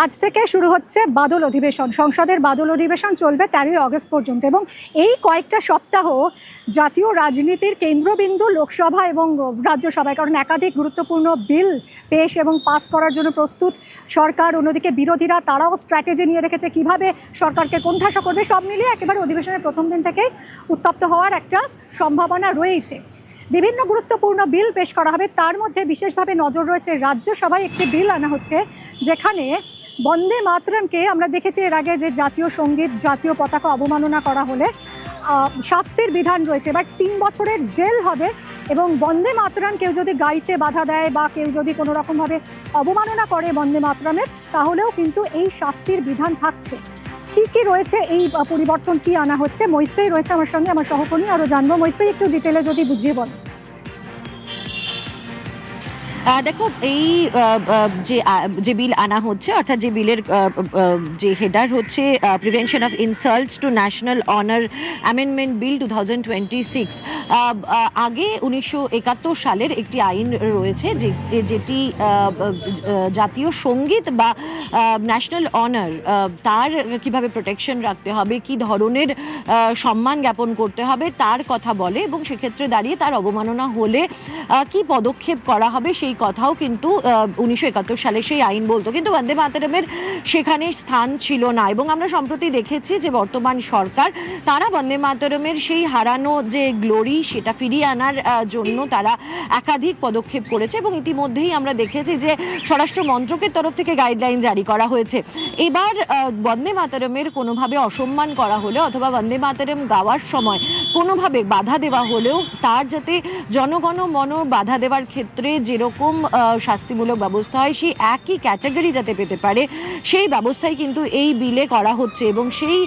আজ থেকে শুরু হচ্ছে বাদল অধিবেশন। সংসদের বাদল অধিবেশন চলবে 13ই আগস্ট পর্যন্ত এবং এই কয়েকটা সপ্তাহ জাতীয় রাজনীতির কেন্দ্রবিন্দু লোকসভা এবং রাজ্যসভায়, কারণ একাধিক গুরুত্বপূর্ণ বিল পেশ এবং পাস করার জন্য প্রস্তুত সরকার। অন্যদিকে বিরোধীরা তারাও স্ট্র্যাটেজি নিয়ে রেখেছে কিভাবে সরকারকে কোণঠাসা করবে। সব মিলিয়ে একেবারে অধিবেশনের প্রথম দিন থেকেই উত্তপ্ত হওয়ার একটা সম্ভাবনা রয়েছে। বিভিন্ন গুরুত্বপূর্ণ বিল পেশ করা হবে, তার মধ্যে বিশেষভাবে নজর রয়েছে রাজ্যসভায় একটি বিল আনা হচ্ছে যেখানে বন্দে মাতরমকে আমরা দেখেছি এর আগে যে জাতীয় সঙ্গীত জাতীয় পতাকা অবমাননা করা হলে শাস্তির বিধান রয়েছে। এবার 3 বছরের জেল হবে এবং বন্দে মাতরম কেউ যদি গাইতে বাধা দেয় বা কেউ যদি কোনো রকমভাবে অবমাননা করে বন্দে মাতরমের, তাহলেও কিন্তু এই শাস্তির বিধান থাকছে। কি কি রয়েছে, এই পরিবর্তন কি আনা হচ্ছে, মৈত্রেয়ী রয়েছে আমার সঙ্গে, আমার সহকর্মী, আরও জানবো। মৈত্রেয়ী, একটু ডিটেলে যদি বুঝিয়ে বল। দেখো, এই যে বিল আনা হচ্ছে, অর্থাৎ যে বিলের যে হেডার হচ্ছে prevention of insults to national honour amendment bill 2026। আগে 1971 সালের একটি আইন রয়েছে যেটি জাতীয় সঙ্গীত বা ন্যাশনাল অনার তার কিভাবে প্রোটেকশন রাখতে হবে, কি ধরনের সম্মান জ্ঞাপন করতে হবে তার কথা বলে এবং সেক্ষেত্রে দাঁড়িয়ে তার অবমাননা হলে কি পদক্ষেপ করা হবে সেই কথাও কিন্তু 1971 সালে সেই আইন বলতো। কিন্তু বন্দে মাতরমের সেখানে স্থান ছিল না এবং আমরা সম্প্রতি দেখেছি যে বর্তমান সরকার তারা বন্দে মাতরমের সেই হারানো যে গ্লোরি সেটা ফিরিয়ে আনার জন্য তারা একাধিক পদক্ষেপ করেছে এবং ইতিমধ্যেই আমরা দেখেছি যে স্বরাষ্ট্র মন্ত্রকের তরফ থেকে গাইডলাইন জারি করা হয়েছে। এবার বন্দে মাতরমের কোনোভাবে অসম্মান করা হলে অথবা বন্দে মাতরম গাওয়ার সময় কোনোভাবে বাধা দেওয়া হলেও তার যাতে জনগণ মন বাধা দেওয়ার ক্ষেত্রে যেরকম শাস্তিমূলক ব্যবস্থা হয় সেই একই ক্যাটাগরি যাতে পেতে পারে সেই ব্যবস্থাই কিন্তু এই বিলে করা হচ্ছে এবং সেই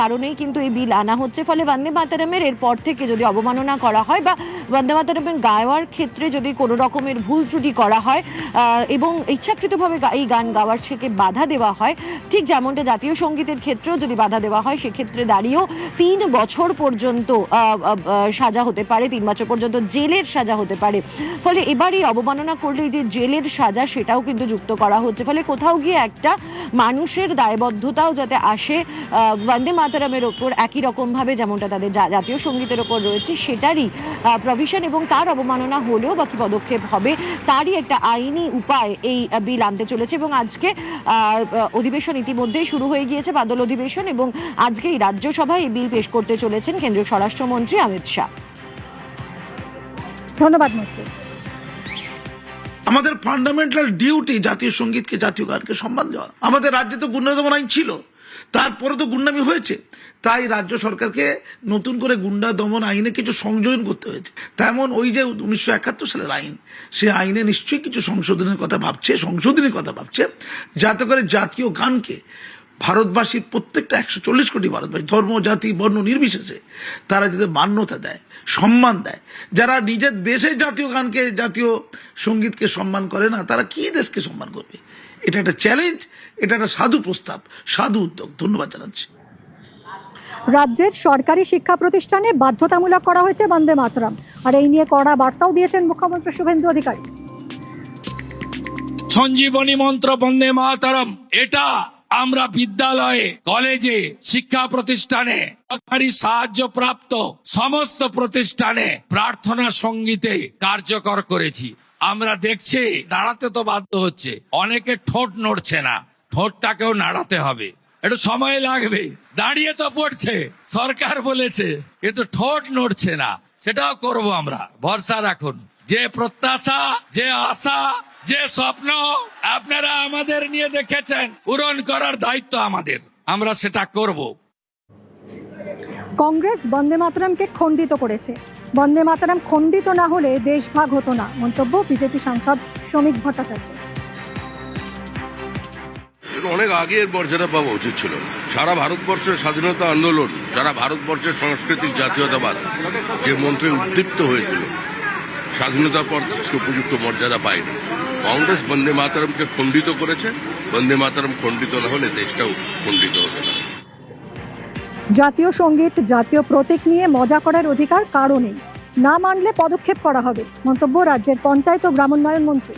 কারণেই কিন্তু এই বিল আনা হচ্ছে। ফলে বন্দে মাতরমের এরপর থেকে যদি অবমাননা করা হয় বা বন্দে মাতরমের গাওয়ার ক্ষেত্রে যদি কোনো রকমের ভুল ত্রুটি করা হয় এবং ইচ্ছাকৃতভাবে এই গান গাওয়ার থেকে বাধা দেওয়া হয়, ঠিক যেমনটা জাতীয় সঙ্গীতের ক্ষেত্রেও যদি বাধা দেওয়া হয় সেক্ষেত্রে দাঁড়িয়েও 3 বছর পর্যন্ত সাজা হতে পারে, 3 বছর পর্যন্ত জেলের সাজা হতে পারে। ফলে এবার এই অবমাননা করলে যে জেলের সাজা সেটাও কিন্তু যুক্ত করা হচ্ছে। ফলে কোথাও গিয়ে একটা মানুষের দায়বদ্ধতাও যাতে আসে বন্দে মাতরমের ওপর একই রকমভাবে যেমনটা তাদের জাতীয় সঙ্গীতের ওপর রয়েছে সেটারই প্রভিশন এবং তার অবমাননা হলেও বাকি পদক্ষেপ হবে তারই একটা আইনি উপায় এই বিল আনতে চলেছে। এবং আজকে অধিবেশন ইতিমধ্যেই শুরু হয়ে গিয়েছে, বাদল অধিবেশন, এবং আজকেই রাজ্যসভায় এই বিল পেশ করতে চলেছেন কেন্দ্রীয় স্বরাষ্ট্রমন্ত্রী অমিত শাহ। ধন্যবাদ মৈত্রী। আমাদের ফান্ডামেন্টাল ডিউটি জাতীয় সঙ্গীতকে জাতীয় গানকে সম্মান দেওয়া। আমাদের রাজ্যে তো গুন্ডা দমন আইন ছিল, তারপরে তো গুন্ডামি হয়েছে, তাই রাজ্য সরকারকে নতুন করে গুন্ডা দমন আইনে কিছু সংযোজন করতে হয়েছে। তেমন ওই যে 1971 সালের আইন, সে আইনে নিশ্চয়ই কিছু সংশোধনের কথা ভাবছে যাতে করে জাতীয় গানকে ভারতবাসীর প্রত্যেকটা 140 কোটি ভারতবাসী ধর্ম জাতি বর্ণ নির্বিশেষে তারা যাতে মান্যতা দেয়, সম্মান দেয়। যারা নিজের দেশে জাতীয় গানকে জাতীয় সঙ্গীতকে সম্মান করে না তারা কি দেশকে সম্মান করবে? এটা একটা চ্যালেঞ্জ, এটা একটা সাধু প্রস্তাব, সাধু উদ্যোগ। ধন্যবাদ জানাচ্ছি। রাজ্যের সরকারি শিক্ষা প্রতিষ্ঠানে বাধ্যতামূলক করা হয়েছে বন্দে মাতরম, আর এই নিয়ে কড়া বার্তাও দিয়েছেন মুখ্যমন্ত্রী শুভেন্দু অধিকারী। সঞ্জীবনী মন্ত্র বন্দে মাতরম, এটা আমরা বিদ্যালয়ে কলেজে শিক্ষা প্রতিষ্ঠানে সরকারি সাহায্য প্রাপ্ত সমস্ত প্রতিষ্ঠানে প্রার্থনা সঙ্গীতে কার্যকর করেছি। আমরা দেখছি দাঁড়াতে তো বাধ্য হচ্ছে, অনেকে ঠোঁট নড়ছে না, ঠোঁটটাকেও নাড়াতে হবে, একটু সময় লাগবে। দাঁড়িয়ে তো পড়ছে, সরকার বলেছে, কিন্তু ঠোঁট নড়ছে না, সেটাও করব আমরা। ভরসা রাখুন, যে প্রত্যাশা, যে আশা, যে স্বপ্ন আপনারা আমাদের নিয়ে দেখেছেন পূরণ করার দায়িত্ব আমাদের, আমরা সেটা করব। কংগ্রেস বন্দে মাতরমকে খণ্ডিত করেছে। বন্দে মাতরম খণ্ডিত না হলে দেশভাগ হতো না, মন্তব্য বিজেপি সাংসদ শ্রমিক ভট্টাচার্য। অনেক আগে এর মর্যাদা পাওয়া উচিত ছিল। সারা ভারতবর্ষের স্বাধীনতা আন্দোলন, সারা ভারতবর্ষের সাংস্কৃতিক জাতীয়তাবাদ যে মন্ত্রে উদ্দীপ্ত হয়েছিল, স্বাধীনতার পর উপযুক্ত মর্যাদা পায়নি। কংগ্রেস বন্দে মাতরমকে খণ্ডিত করেছে। বন্দে মাতরম খণ্ডিত না হলে দেশটাও খণ্ডিত হতো না। জাতীয় সঙ্গীত জাতীয় প্রতীক নিয়ে মজা করার অধিকার কারও নেই, না মানলে পদক্ষেপ করা হবে, মন্তব্য রাজ্যের পঞ্চায়েত ও গ্রামোন্নয়ন মন্ত্রী।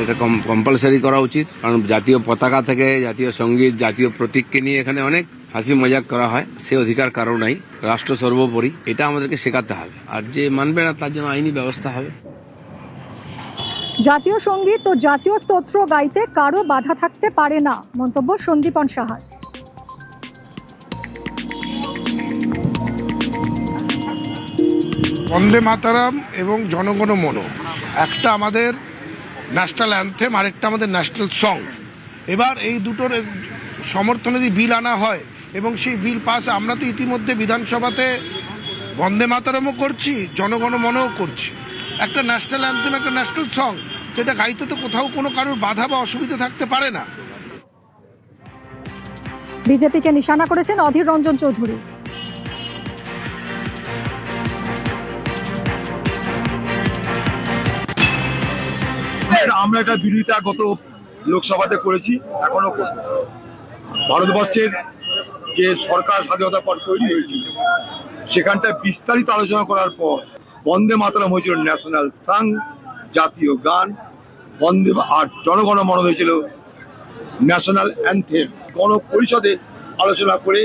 এটা কম্পালসারি করা উচিত, কারণ জাতীয় পতাকা থেকে জাতীয় সঙ্গীত, জাতীয় প্রতীককে নিয়ে এখানে অনেক হাসি মজাক করা হয়। সে অধিকার কারো নাই, রাষ্ট্র সর্বোপরি, এটা আমাদেরকে শেখাতে হবে। আর যে মানবে না তার জন্য আইনি ব্যবস্থা হবে। জাতীয় সঙ্গীত ও জাতীয় স্তোত্র গাইতে কারো বাধা থাকতে পারে না, মন্তব্য সন্দীপন সাহার। বন্দে মাতারাম এবং জনগণ মন একটা আমাদের ন্যাশনাল অ্যান্থেম, আরেকটা আমাদের ন্যাশনাল সং। এবার এই দুটোর সমর্থনে যদি বিল আনা হয় এবং সেই বিল পাস, আমরা তো ইতিমধ্যে বিধানসভাতে বন্দে মাতারামও করছি, জনগণ মনও করছি। একটা ন্যাশনাল অ্যান্থেম, একটা ন্যাশনাল সং, তো এটা গাইতে তো কোথাও কোনো কারোর বাধা বা অসুবিধা থাকতে পারে না। বিজেপিকে নিশানা করেছেন অধীর রঞ্জন চৌধুরী। আমরা একটা বিরোধিতা গত লোকসভাতে করেছি, এখনো করব। ভারতবর্ষের যে সরকার স্বাধীনতার পর তৈরি হয়েছিল সেখানটা বিস্তারিত আলোচনা করার পর বন্দে মাতরম হয়েছিল ন্যাশনাল সং, জাতীয় গান। বন্দে আর জনগণ মন হয়েছিল ন্যাশনাল অ্যান্থেম। গণপরিষদে আলোচনা করে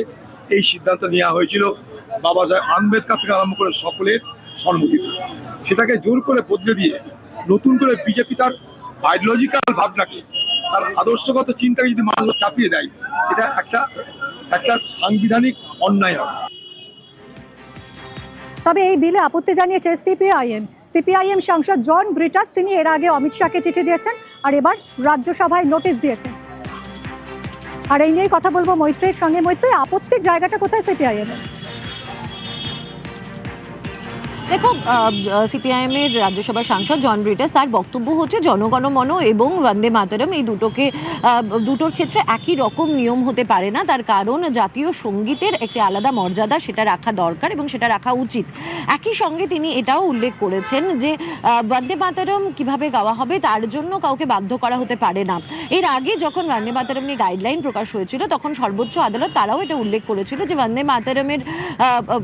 এই সিদ্ধান্ত নেওয়া হয়েছিল বাবা সাহেব আম্বেদকর থেকে আরম্ভ করে সকলের সম্মতিতে। সেটাকে জোর করে বদলে দিয়ে নতুন করে বিজেপি তার আইডিওলজিক্যাল ভাবনাকে, তার আদর্শগত চিন্তাকে যদি মানুষ চাপিয়ে দেয়, এটা একটা সাংবিধানিক অন্যায় হবে। তবে এই বিলে আপত্তি জানিয়েছে সিপিআইএম সাংসদ জন ব্রিটাস। তিনি এর আগে অমিত শাহকে চিঠি দিয়েছেন আর এবার রাজ্যসভায় নোটিশ দিয়েছেন। আর এই নিয়েই কথা বলবো মৈত্রীর সঙ্গে। মৈত্রী, আপত্তির জায়গাটা কোথায় সিপিআইএম এর? দেখো, সিপিআইএম এর রাজ্যসভার সাংসদ জন ব্রিটাস, তার বক্তব্য হচ্ছে জনগণমন এবং বন্দে মাতরম এই দুটোর ক্ষেত্রে একই রকম নিয়ম হতে পারে না। তার কারণ জাতীয় সঙ্গীতের একটি আলাদা মর্যাদা, সেটা রাখা দরকার এবং সেটা রাখা উচিত। একই সঙ্গে তিনি এটাও উল্লেখ করেছেন যে বন্দে মাতরম কিভাবে গাওয়া হবে তার জন্য কাউকে বাধ্য করা হতে পারে না। এর আগে যখন বন্দে মাতরম নিয়ে গাইডলাইন প্রকাশ হয়েছিল তখন সর্বোচ্চ আদালত তারাও এটা উল্লেখ করেছিল যে বন্দে মাতরমের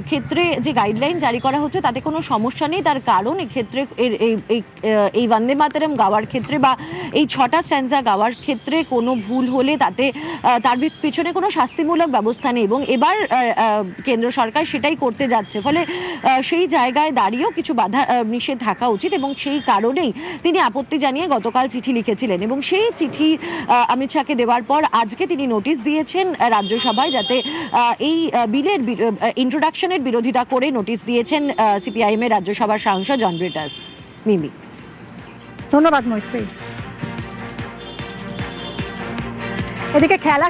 ক্ষেত্রে যে গাইডলাইন জারি করা হচ্ছে তাতে কোনো সমস্যা নেই। তার কারণ এক্ষেত্রে এই বন্দে মাতরম গাওয়ার ক্ষেত্রে বা এই 6টা স্ট্যান্জা গাওয়ার ক্ষেত্রে কোনো ভুল হলে তার পিছনে কোনো শাস্তিমূলক ব্যবস্থা নেই এবং এবার কেন্দ্র সরকার সেটাই করতে যাচ্ছে। ফলে সেই জায়গায় দাঁড়িয়েও কিছু বাধা নিষেধ থাকা উচিত এবং সেই কারণেই তিনি আপত্তি জানিয়ে গতকাল চিঠি লিখেছিলেন এবং সেই চিঠি অমিত শাহকে দেওয়ার পর আজকে তিনি নোটিশ দিয়েছেন রাজ্যসভায়, যাতে এই বিলের ইন্ট্রোডাকশনের বিরোধিতা করে নোটিশ দিয়েছেন সিপিআইএম এর রাজ্যসভার সাংসদ জন ব্রিটাস। মিমি, ধন্যবাদ মৈত্রী। এদিকে খেলা